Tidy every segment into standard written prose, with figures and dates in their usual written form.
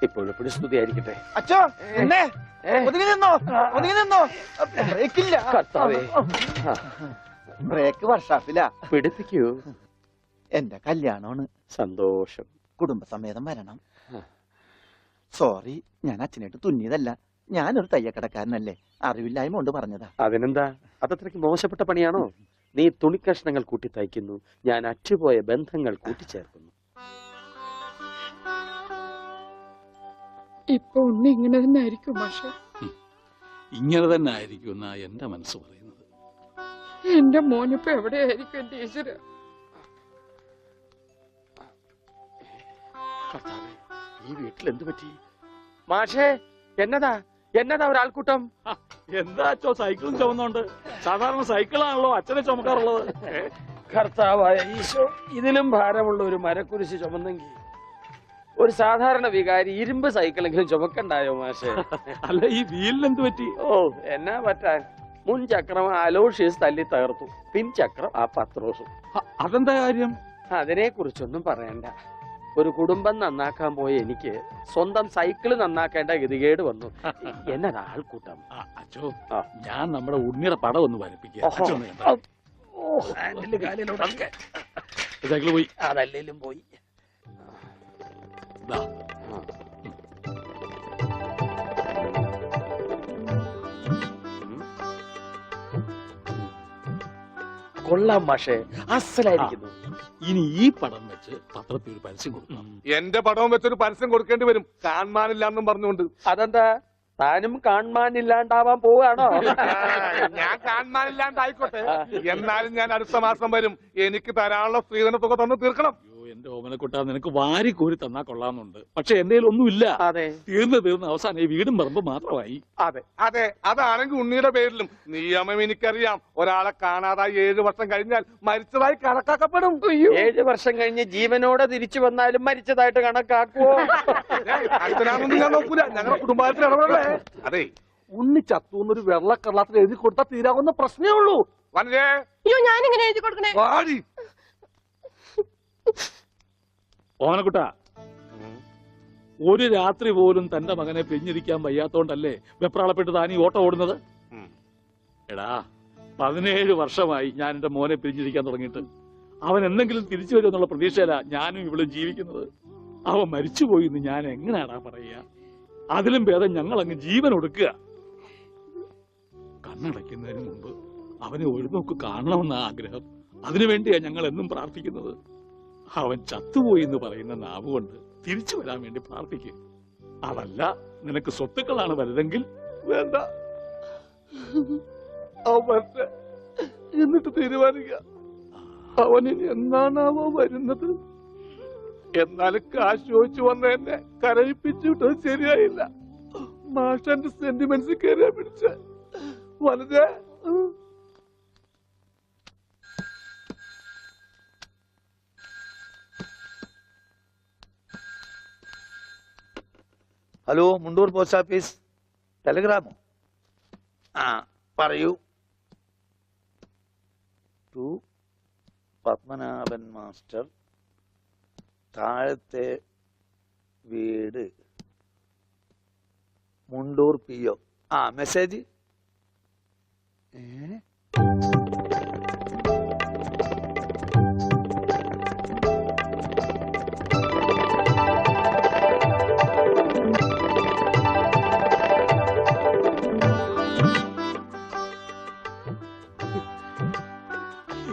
ഇപ്പോഴെപ്പോഴും സ്തുതിയായിരിക്കട്ടെ. അച്ഛോ എന്നെ ഒതുങ്ങി നിന്നോ ബ്രേക്കില്ല. ബ്രേക്ക് വർഷാപ്പില്ല. പിടിപ്പിക്കൂ. എന്റെ കല്യാണമാണ്. സന്തോഷം. കുടുംബസമേതം വരണം. സോറി, ഞാൻ അച്ഛനായിട്ട് തുന്നിയതല്ല. ഞാനൊരു തയ്യക്കടക്കാരനല്ലേ, അറിവില്ലായ്മ കൊണ്ട് പറഞ്ഞതാ. അതിനെന്താ, അതത്രയ്ക്ക് മോശപ്പെട്ട പണിയാണോ? നീ തുണിക്കഷ്ണങ്ങൾ കൂട്ടി തയ്ക്കുന്നു, ഞാൻ അറ്റുപോയ ബന്ധങ്ങൾ കൂട്ടിച്ചേർക്കുന്നു. ഇപ്പൊ ഉണ്ണി ഇങ്ങനെ തന്നെ ആയിരിക്കും പക്ഷെ. ഇങ്ങനെ തന്നെ ആയിരിക്കും എന്നാ എന്റെ മനസ്സ് പറയുന്നത്. എന്റെ മോനിപ്പോ എവിടെയായിരിക്കും എന്റെ ഈശ്വര? ഈ വീട്ടിൽ എന്തു പറ്റി? മാഷേ, എന്നതാ ഒരാൾക്കൂട്ടം? എന്താച്ചോ സൈക്കിളും ചുമന്നോണ്ട്? സാധാരണ സൈക്കിളാണല്ലോ അച്ഛനെ ചുമക്കാറുള്ളത്. കർത്താവായ ഈശോ, ഇതിലും ഭാരമുള്ള ഒരു മരക്കുരിശ് ചുമന്നെങ്കിൽ ഒരു സാധാരണ വികാരി ഇരുമ്പ് സൈക്കിളെങ്കിലും ചുമക്കണ്ടായോ മാഷേ? അല്ല, ഈ വീലിന് എന്ത് പറ്റി? ഓ, എന്നാ പറ്റാൻ, മുൻ ചക്രം അലോഷ്യസ് തല്ലി തകർത്തു, പിൻചക്രം ആ പത്രോസും. അതെന്താ കാര്യം? അതിനെ കുറിച്ചൊന്നും പറയണ്ട. ഒരു കുടുംബം നന്നാക്കാൻ പോയ എനിക്ക് സ്വന്തം സൈക്കിള് നന്നാക്കേണ്ട ഗതികേട് വന്നു. എന്നതാ ആൾക്കൂട്ടം? അച്ഛോ, ഞാൻ നമ്മുടെ ഉണ്ണിയുടെ പടം ഒന്ന് വരപ്പിക്കുക. സൈക്കിള് പോയി. അതല്ലേലും പോയി. കൊള്ളാം മാഷേ, അസലായിരിക്കുന്നു. ഇനി ഈ പടം വെച്ച് പത്രത്തിൽ ഒരു പരസ്യം കൊടുക്കണം. എന്റെ പടവും വെച്ചൊരു പരസ്യം കൊടുക്കേണ്ടി വരും, കാണാനില്ലാന്നും പറഞ്ഞുകൊണ്ട്. അതെന്താ, താനും കാണാനില്ലാണ്ടാവാൻ പോവാണോ? ഞാൻ കാണാനില്ലാണ്ടായിക്കോട്ടെ, എന്നാലും ഞാൻ അടുത്ത മാസം വരും. എനിക്ക് തരാനുള്ള സ്ത്രീധന തുക തന്നു തീർക്കണം. എന്റെ ഓമനക്കുട്ട, നിനക്ക് വാരി കോരി തന്നാ കൊള്ളാന്നുണ്ട്. പക്ഷെ എന്റെ ഒന്നുമില്ല. അതെ, തീർന്ന് അവസാനം ഈ വീടും പറമ്പ് മാത്രമായി. അതെ, അതാണെങ്കിൽ ഉണ്ണിയുടെ പേരിലും നിയമം എനിക്കറിയാം. ഒരാളെ കാണാതായി 7 വർഷം കഴിഞ്ഞാൽ മരിച്ചതായി കണക്കാക്കപ്പെടും. 7 വർഷം കഴിഞ്ഞ് ജീവനോടെ തിരിച്ചു വന്നാലും മരിച്ചതായിട്ട് കണക്കാക്കുവോ? അടുത്തനാണെന്ന് ഞാൻ നോക്കൂല, ഞങ്ങളുടെ കുടുംബത്തിൽ ഇടപെടേ. അതെ, ഉണ്ണി ചത്തൂന്നൊരു വെള്ളക്കള്ളത്തിൽ എഴുതി കൊടുത്താൽ തീരാവുന്ന പ്രശ്നമേ ഉള്ളൂ. വനജേ, ഞാനിങ്ങനെ എഴുതി കൊടുക്കണേ. ഓമനക്കുട്ട, ഒരു രാത്രി പോലും തന്റെ മകനെ പിരിഞ്ഞിരിക്കാൻ വയ്യാത്തോണ്ടല്ലേ വെപ്രാളപ്പെട്ട് താനീ ഓട്ടം ഓടുന്നത്? എടാ, 17 വർഷമായി ഞാൻ എന്റെ മോനെ പിരിഞ്ഞിരിക്കാൻ തുടങ്ങിയിട്ട്. അവൻ എന്തെങ്കിലും തിരിച്ചു വരുമെന്നുള്ള പ്രതീക്ഷയിലാ ഞാനും ഇവളും ജീവിക്കുന്നത്. അവൻ മരിച്ചുപോയി എന്ന് ഞാൻ എങ്ങനെയാടാ പറയുക? അതിലും ഭേദം ഞങ്ങൾ അങ്ങ് ജീവൻ ഒടുക്കുക. കണ്ണടയ്ക്കുന്നതിന് മുമ്പ് അവനെ ഒരു നോക്ക് കാണണമെന്ന ആഗ്രഹം. അതിനുവേണ്ടിയാ ഞങ്ങൾ എന്നും പ്രാർത്ഥിക്കുന്നത്. അവൻ ചത്തുപോയി എന്ന് പറയുന്ന നാവ് കൊണ്ട് തിരിച്ചു വരാൻ വേണ്ടി പ്രാർത്ഥിക്കും. അതല്ല നിനക്ക് സ്വത്തുക്കളാണ് വലുതെങ്കിൽ വേണ്ട, എന്നിട്ട് തീരുമാനിക്കുക. അവനിനി എന്നാണാവോ വരുന്നത്? എന്നാലും കാശ് ചോദിച്ചു വന്ന എന്നെ കരയിപ്പിച്ചിട്ടത് ശരിയായില്ല. മാഷന്റെ സെന്റിമെന്റ്സ് കയറിയാ പിടിച്ച. വളരെ ഹലോ, മുണ്ടൂർ പോസ്റ്റ് ഓഫീസ്, ടെലിഗ്രാമോ? പറയൂ. ടു പത്മനാഭൻ മാസ്റ്റർ, താഴത്തെ വീട്, മുണ്ടൂർ PO. മെസ്സേജ്.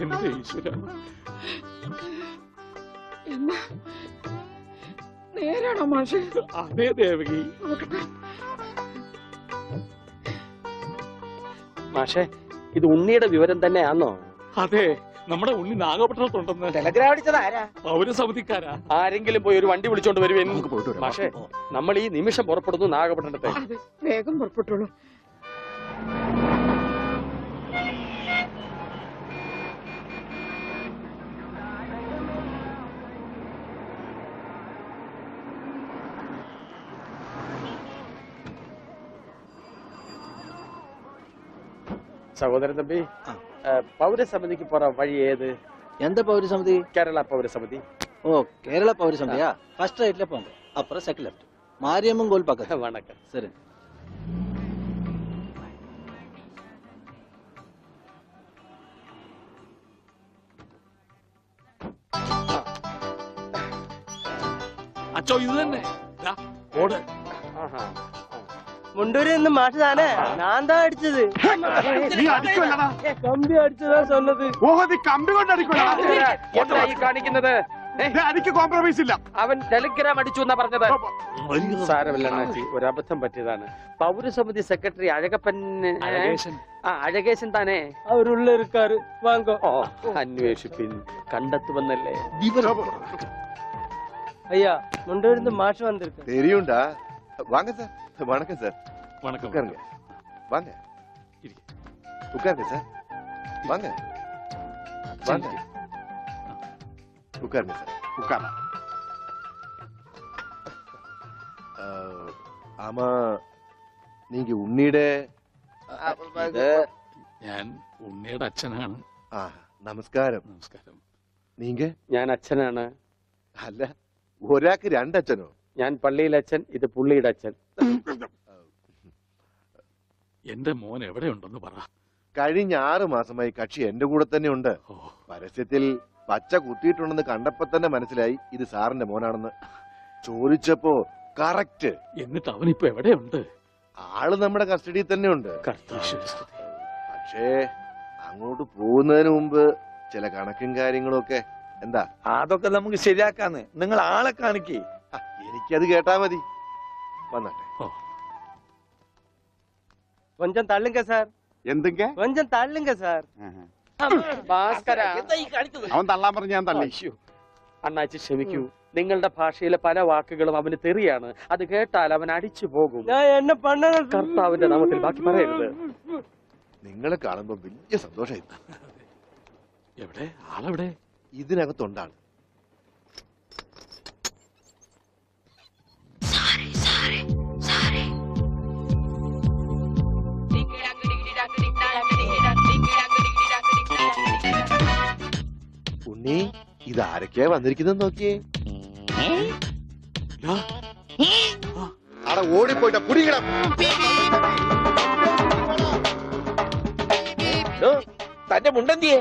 എന്റെ ഈശ്വര, നേരാണോ മാഷേ? അതേ ദേവകി. മാഷേ, ഇത് ഉണ്ണിയുടെ വിവരം തന്നെയാണോ? അതെ, നമ്മുടെ ഉണ്ണി നാഗപട്ടണത്തുണ്ടെന്ന്. ടെലഗ്രാം അടിച്ചത് ആരാ? പൗരസമിതിക്കാരാ. ആരെങ്കിലും പോയി ഒരു വണ്ടി വിളിച്ചോണ്ട് വരുവേൻ. മാഷേ, നമ്മൾ ഈ നിമിഷം പുറപ്പെടുന്നു നാഗപട്ടണത്തെ. വേഗം പുറപ്പെട്ടുള്ളൂ. സഹോദരൻ തമ്പി, പൗരസമിതിക്ക് പോറ വഴി ഏത്? എന്താ പൗരസമിതി? കേരള പൗരസമിതി. ஓ கேரளா பவர் சந்தையா ஃபர்ஸ்ட் ரைட்ல போங்க அப்புறம் செகண்ட் லெஃப்ட் மாரியம்மன் கோயில் பக்கத்துல வணக்கம். சரி അച്ചോ ഇത് തന്നെ ദാ, ഓട്. മുണ്ടൂരിൽ നിന്ന് മാഷ് താനേ ഞാൻ താ അടിച്ചത് നീ അടിക്കുമല്ലടാ. കമ്പി അടിച്ചതാ சொன்னது ഓഹോ നീ കമ്പി കൊണ്ട് അടിക്കുമല്ലടാ. എന്താ ഈ കാണിക്കുന്നത്? ദേ, അടിക്ക് കോംപ്രമൈസ് ഇല്ല. അവൻ ടെലിഗ്രാം അടിച്ചു എന്നാ പറഞ്ഞത്. സാരമില്ല അണ്ണാച്ചി, ഒരു അബദ്ധം പറ്റിയതാണ്. പൗരസമിതി സെക്രട്ടറി അഴകപ്പൻ അഴകേശൻ. അഴകേശൻ താനേ. അവരുള്ള இருக்காரு വാങ്ങോ. ഓ, അന്വേഷിപ്പിൻ, കണ്ടെത്തുമെന്നല്ലേ. ஐயா முண்டூரில் இருந்து மாஷ் வந்திருக்கு. தெரியும்டா. வாங்க சார். வணக்கம் சார். വണക്കം. உட்காருங்க. வாங்க. இருக்கு. உட்காருங்க சார். வாங்க. வாங்க. உட்காருங்க சார். ഉക്കാറാ. ஆமா, நீங்க உன்னிட ഇത് ഞാൻ ഉണ്ണിയുടെ അച്ഛനാണ്. ஆ, நமஸ்காரம். നമസ്കാരം. நீங்க ഞാൻ അച്ഛനാണ്. അല്ല, ഒരാൾക്ക് രണ്ടച്ഛനോ? ഞാൻ പള്ളിയിലെ അച്ഛൻ, ഇത് പുള്ളിയുടെ അച്ഛൻ. എന്റെ മോൻ എവിടെയുണ്ടെന്ന് പറ. കഴിഞ്ഞ 6 മാസമായി കക്ഷി എന്റെ കൂടെ തന്നെ ഉണ്ട്. ഓ, പരസ്യത്തിൽ പച്ച കുത്തിയിട്ടുണ്ടെന്ന് കണ്ടപ്പോ തന്നെ മനസ്സിലായി ഇത് സാറിന്റെ മോനാണെന്ന്. ചോദിച്ചപ്പോ കറക്റ്റ്. എന്നിട്ട് അവനിപ്പോ എവിടെയുണ്ട്? ആള് നമ്മുടെ കസ്റ്റഡിയിൽ തന്നെ ഉണ്ട്. കർത്താശ്വസ്തുതി. പക്ഷേ അങ്ങോട്ട് പോകുന്നതിന് മുമ്പ് ചില കണക്കും കാര്യങ്ങളും ഒക്കെ. എന്താ? അതൊക്കെ നമുക്ക് ശരിയാക്കാന്ന്. നിങ്ങൾ ആളെ കാണിക്കേ. എനിക്കത് കേട്ടാ മതി. വന്നട്ടെ. கொஞ்சம் தள்ளுங்க சார், എന്തൊക്കെ கொஞ்சம் தள்ளுங்க சார். ഭാസ്കര, അവൻ തള്ളാൻ പറഞ്ഞ ഞാൻ തള്ളി. അയ്യോ, അണ്ണാച്ചി ക്ഷമിക്കൂ. നിങ്ങളുടെ ഭാഷയിലെ പല വാക്കുകളും അവന് തെറിയാണ്. അത് കേട്ടാൽ അവൻ അടിച്ചു പോകും. நான் என்ன பண்ண? കർത്താവിന്റെ നാമത്തിൽ ബാക്കി പറയരുത്. നിങ്ങളെ കാണുമ്പോ വലിയ സന്തോഷമായി. എവിടെ ആളെവിടെ? ഇതിനകത്തുണ്ടാണ്. ഉണ്ണി, ഇതാരൊക്കെയാ വന്നിരിക്കുന്നത് നോക്കിയേ. അവിടെ ഓടിപ്പോയിട്ട കുടിക്കണം. തന്റെ മുണ്ടെന്തിയെ?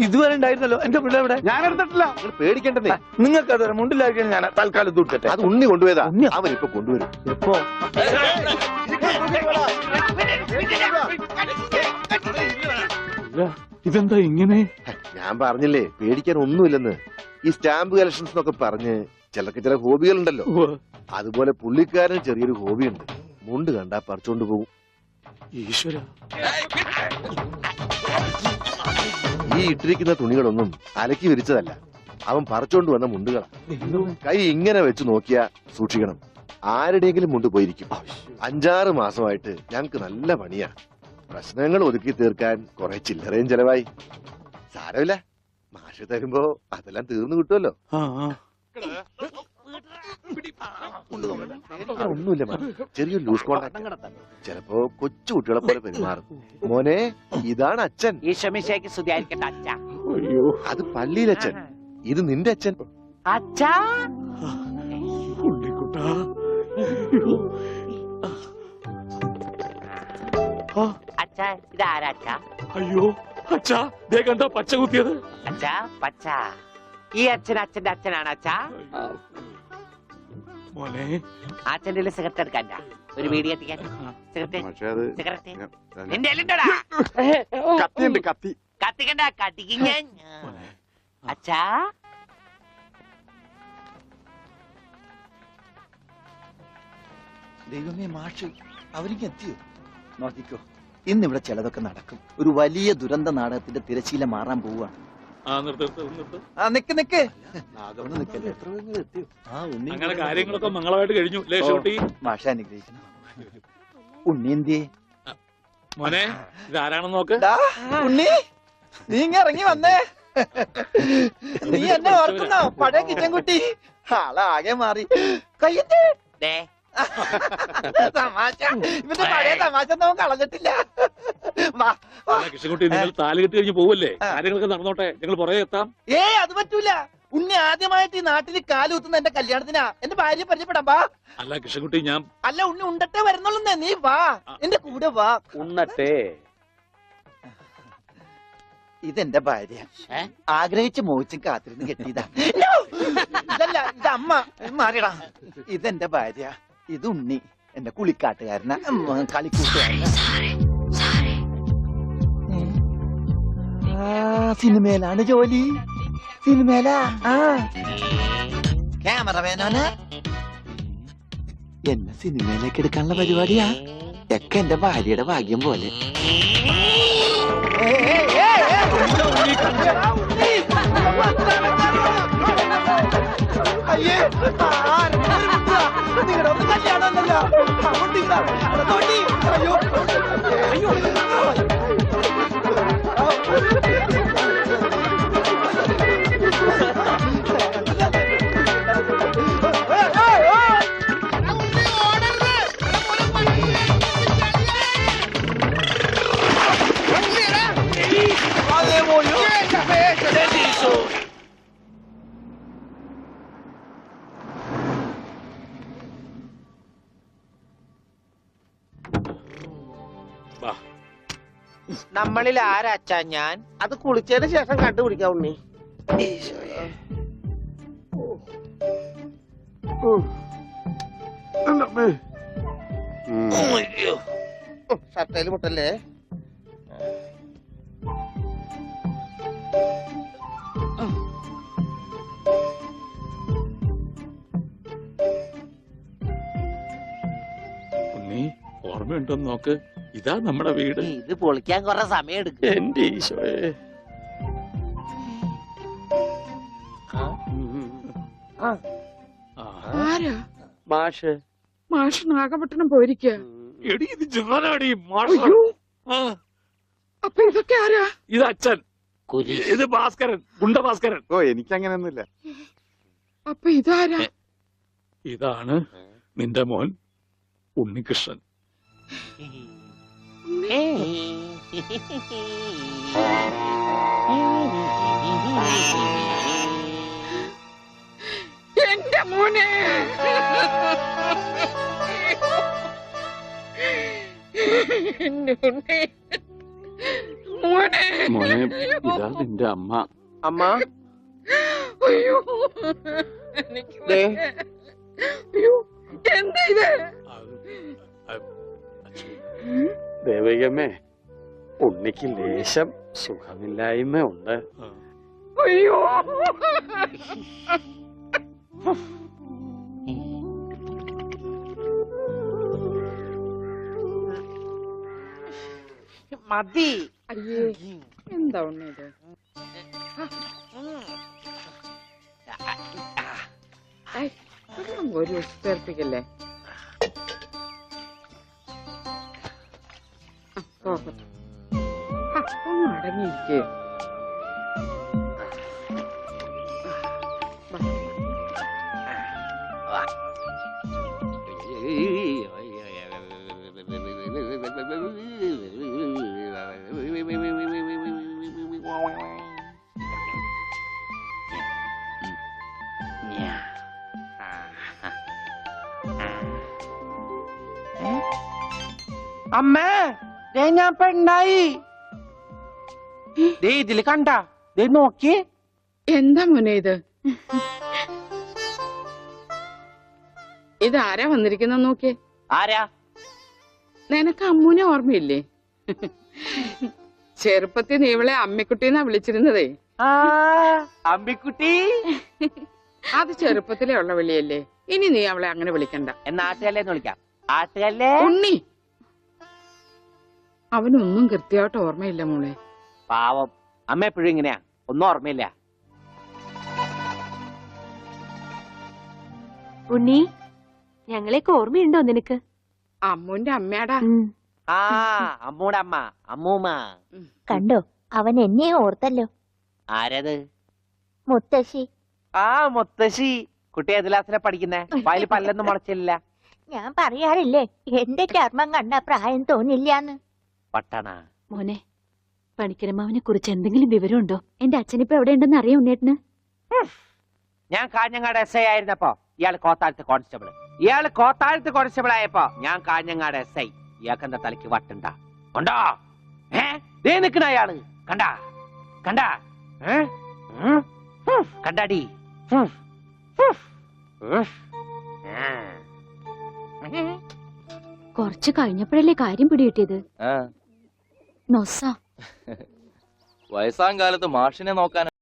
ഇതുവരെ ഉണ്ടായിരുന്നല്ലോ എന്റെ മുണ്ട എവിടെ? ഞാൻ എടുത്തിട്ടില്ല. നിങ്ങൾ പേടിക്കണ്ടെന്നേ. നിങ്ങൾക്ക് അത് മുണ്ടിലാക്കിയാണ് ഞാൻ തൽക്കാലം ദൂട്ടട്ടെ. അത് ഉണ്ണി കൊണ്ടുപോയതാ. അവനിപ്പൊ കൊണ്ടുവരും. എപ്പോ? ഇതെന്താ ഇങ്ങനെ? ഞാൻ പറഞ്ഞില്ലേ പേടിക്കാൻ ഒന്നുമില്ലെന്ന്. ഈ സ്റ്റാമ്പ് കളക്ഷൻസ് എന്നൊക്കെ പറഞ്ഞ് ചിലർക്ക് ചില ഹോബികളുണ്ടല്ലോ. അതുപോലെ പുള്ളിക്കാരന് ചെറിയൊരു ഹോബിയുണ്ട്. മുണ്ട് കണ്ടാ പറിച്ചോണ്ട് പോകും. ഈശ്വര, ഈ ഇട്ടിരിക്കുന്ന തുണികളൊന്നും അലക്കി വിരിച്ചതല്ല. അവൻ പറിച്ചോണ്ട് വന്ന മുണ്ടുകളാ. കൈ ഇങ്ങനെ വെച്ച് നോക്കിയാ സൂക്ഷിക്കണം, ആരുടെയെങ്കിലും മുണ്ട് പോയിരിക്കും. 5-6 മാസമായിട്ട് ഞങ്ങക്ക് നല്ല പണിയാ. പ്രശ്നങ്ങൾ ഒതുക്കി തീർക്കാൻ കുറെ ചില്ലറയും ചെലവായി. സാരമില്ല, മാഷ് തരുമ്പോ അതെല്ലാം തീർന്നു കിട്ടുമല്ലോ. ഒന്നുമില്ല മാം, ചെറിയൊരു ലൂസ് കോണ്ടാക്ട്. ചിലപ്പോ കൊച്ചു കുട്ടികളെ പോലെ പെരുമാറും. മോനെ, ഇതാണ് അച്ഛൻ. ഈശോമിശിഹായ്ക്ക് സ്തുതിയായിരിക്കട്ടെ അച്ഛാ. അത് പള്ളിയിലച്ഛൻ. ഇത് നിന്റെ അച്ഛൻ. അച്ഛാ, ഉണ്ണിക്കുട്ടാ. അച്ഛാ, ഇതാരാ അച്ഛാ? അയ്യോ അച്ഛാ, ദേ കണ്ടോ പച്ച കുത്തിയത്? അച്ഛാ, പച്ച. ഈ അച്ഛൻ അച്ഛന്റെ അച്ഛനാണ് അച്ഛാ. മോനെ, അച്ഛന്റെ സിഗരറ്റ് എടുക്കാൻ ഒരു വീഡിയോ എത്തിക്കാൻ. പക്ഷേ അത് സിഗരറ്റ് നിന്റെ എല്ലുണ്ടോടാ? കത്തിയുണ്ട്, കത്തി. കത്തിക്കണ്ട, കത്തിക്കും ഞാൻ. അച്ഛാ, ദൈവമേ, മാഷ് അവരിക്ക് എത്തിയോ? നോക്കിക്കോ, ഇന്നിവിടെ ചിലതൊക്കെ നടക്കും. ഒരു വലിയ ദുരന്ത നാടകത്തിന്റെ തിരശീല മാറാൻ പോവുകയാണ്. നിർത്ത്. ആ നിക്ക് നിക്ക്. അങ്ങനെ കാര്യങ്ങളൊക്കെ മംഗളമായിട്ട് കഴിഞ്ഞു അല്ലേ ഷോട്ടി? മാഷ അനുഗ്രഹിക്കണം. ഉണ്ണി എന്തിയെ? മോനെ, ഇതാരാണെന്ന് നോക്ക്. ഉണ്ണി, നീ ഇങ്ങ ഇറങ്ങി വന്നേ. നീ എന്നെ ഓർക്കുന്നോ? പഴയ കിച്ചൻ കുട്ടി ആളാകെ മാറി. കയ്യത്തെ ദേ തമാശ, ഇവന്റെ പഴയ തമാശ ഒന്നും കളഞ്ഞിട്ടില്ല. വാ, വാ. കൃഷ്ണൻകുട്ടി, നിങ്ങൾ താലി കെട്ടി കഴിഞ്ഞ് പോവല്ലേ? കാര്യങ്ങളൊക്കെ നടന്നോട്ടെ, ഞങ്ങൾ പുറകെ എത്താം. അത് പറ്റൂല. ഉണ്ണി ആദ്യമായിട്ട് ഈ നാട്ടിൽ കാലുകുത്തുന്ന എന്റെ കല്യാണത്തിനാ. എന്റെ ഭാര്യ പരിചയപ്പെടാം വാ. അല്ല കൃഷ്ണൻകുട്ടി ഞാൻ അല്ല ഉണ്ണി ഉണ്ടട്ടെ വരുന്നുള്ളൂ, നീ വാ എന്റെ കൂടെ വാ. ഉണ്ണട്ടെ. ഇതെന്റെ ഭാര്യ, ആഗ്രഹിച്ച് മോഹിച്ചും കാത്തിരുന്ന് കെട്ടിയതാ. ഇതല്ല, ഇത് അമ്മ. മാറിയടാ. ഇതെന്റെ ഭാര്യ, ഇത് ഉണ്ണി, എന്റെ കുളിക്കാട്ടുകാരന, കളിക്കൂട്ടുകാരന. സിനിമയിലാണ് ജോലി. സിനിമയിലാ. ക്യാമറമാനോന് എന്നെ സിനിമയിലേക്ക് എടുക്കാനുള്ള പരിപാടിയാ. ഒക്കെ എന്റെ ഭാര്യയുടെ ഭാഗ്യം പോലെ. അയ്യേ, നിങ്ങളുടെ ഒന്ന് കല്യാണമല്ലോ. അയ്യോ അയ്യോ. നമ്മളിൽ ആരാച്ചാ ഞാൻ? അത് കുളിച്ചതിന് ശേഷം കണ്ടുപിടിക്കാം ഉണ്ണി. ഷർട്ടയില് മുട്ടല്ലേ? ഉണ്ണി ഓർമ്മയുണ്ടോന്ന് നോക്ക്. ഇതാ നമ്മുടെ വീട്. ഇത് പൊളിക്കാൻ കുറെ സമയം എടുക്കും. എന്റെ ഈശോയെ. ആരാ? മാഷ്. മാഷ് നാഗപട്ടണം പോയിരിക്കുക. എടി ഇത് ജാനാടി മാഷ. അയ്യോ. ആ, അപ്പൊ ഇതൊക്കെ ആരാ? ഇത് അച്ഛൻ. ഇത് ഭാസ്കരൻ, ഗുണ്ട ഭാസ്കരൻ. ഓ എനിക്കങ്ങനെയൊന്നുമില്ല. അപ്പൊ ഇതാരാ? ഇതാണ് നിന്റെ മോൻ ഉണ്ണികൃഷ്ണൻ. എന്റെ മോനെ. എന്റെ ഉണ്ണി. മോനെ. മോനെ ഇതാ നിന്റെ അമ്മ. അമ്മ അയ്യോ, എനിക്ക് വയ്യ. അയ്യോ, എന്താ ഇത്? ദേവികമ്മേ, ഉണ്ണിക്ക് ലേശം സുഖമില്ലായ്മ ഉണ്ട്. അയ്യോ. മതി. അയ്യേ, എന്താ ഉണ്ണി ഇത്? ഒരു ചേർപ്പിക്കല്ലേ. ഒന്ന് അടങ്ങിയിരിക്കേ. അമ്മേ, ദേ ഞാൻ പെണ്ണായി. ദേ ഇതില് കണ്ട, ദേ നോക്കി. എന്താ മോനെ ഇത്? ഇതാരാ വന്നിരിക്കുന്ന നോക്കിയേ. ആരാ? നിനക്ക് അമ്മൂനെ ഓർമ്മയില്ലേ? ചെറുപ്പത്തിൽ നീ ഇവളെ അമ്മിക്കുട്ടിന്നാ വിളിച്ചിരുന്നതേ. ആ അമ്പിക്കുട്ടി. അത് ചെറുപ്പത്തിലേ ഉള്ള വിളിയല്ലേ. ഇനി നീ അവളെ അങ്ങനെ വിളിക്കണ്ട. എന്നാ ആട്ടുകല്ലേന്ന് വിളിക്കാം. ആട്ടുകല്ലേ. ഉണ്ണി, അവനൊന്നും കൃത്യമായിട്ട് ഓർമ്മയില്ല മോളെ. പാവം അമ്മ എപ്പോഴും ഇങ്ങനെയാ, ഒന്നും ഓർമ്മയില്ല. ഉണ്ണി, ഞങ്ങളെയൊക്കെ ഓർമ്മയുണ്ടോ നിനക്ക്? അമ്മൂന്റെ അമ്മയാടാ. ആ അമ്മൂടെ അമ്മ, അമ്മൂമ്മ. കണ്ടോ, അവൻ എന്നെ ഓർത്തല്ലോ. ആരത്? മുത്തശ്ശി. ആ മുത്തശ്ശി. കുട്ടി ഏത് ക്ലാസ്സിലാ പഠിക്കുന്നേ? വായിൽ പല്ലൊന്നും മുളച്ചില്ല. ഞാൻ പറയാറില്ലേ, എന്റെ ചർമ്മം കണ്ട പ്രായം തോന്നില്ലാന്ന്. പട്ടണ മോനെ, പണിക്കരമാവിനെ കുറിച്ച് എന്തെങ്കിലും വിവരമുണ്ടോ? എന്റെ അച്ഛനിപ്പോ എവിടെ ഉണ്ടെന്ന് അറിയാം ഉണ്ണേട്ടന്. ഞാൻ കാഞ്ഞങ്ങാട് എസ് ഐ ആയിരുന്നപ്പോ ഇയാള് കോത്താഴത്ത് കോൺസ്റ്റബിൾ. ഇയാള് കോത്താഴത്ത് കോൺസ്റ്റബിൾ ആയപ്പോ ഞാൻ കാഞ്ഞങ്ങാട് എസ് ഐ. ഇയാൾക്കെന്താ തലയ്ക്ക് വട്ടുണ്ടാ? ഉണ്ടോ? ദേ നിക്കണ അയാള് കണ്ടാ കണ്ടാ? കണ്ടാടി? കുറച്ച് കഴിഞ്ഞപ്പോഴല്ലേ കാര്യം പിടികിട്ടിയത്. നൊസ വയസ്സാം കാലത്ത് മാഷിനെ നോക്കാൻ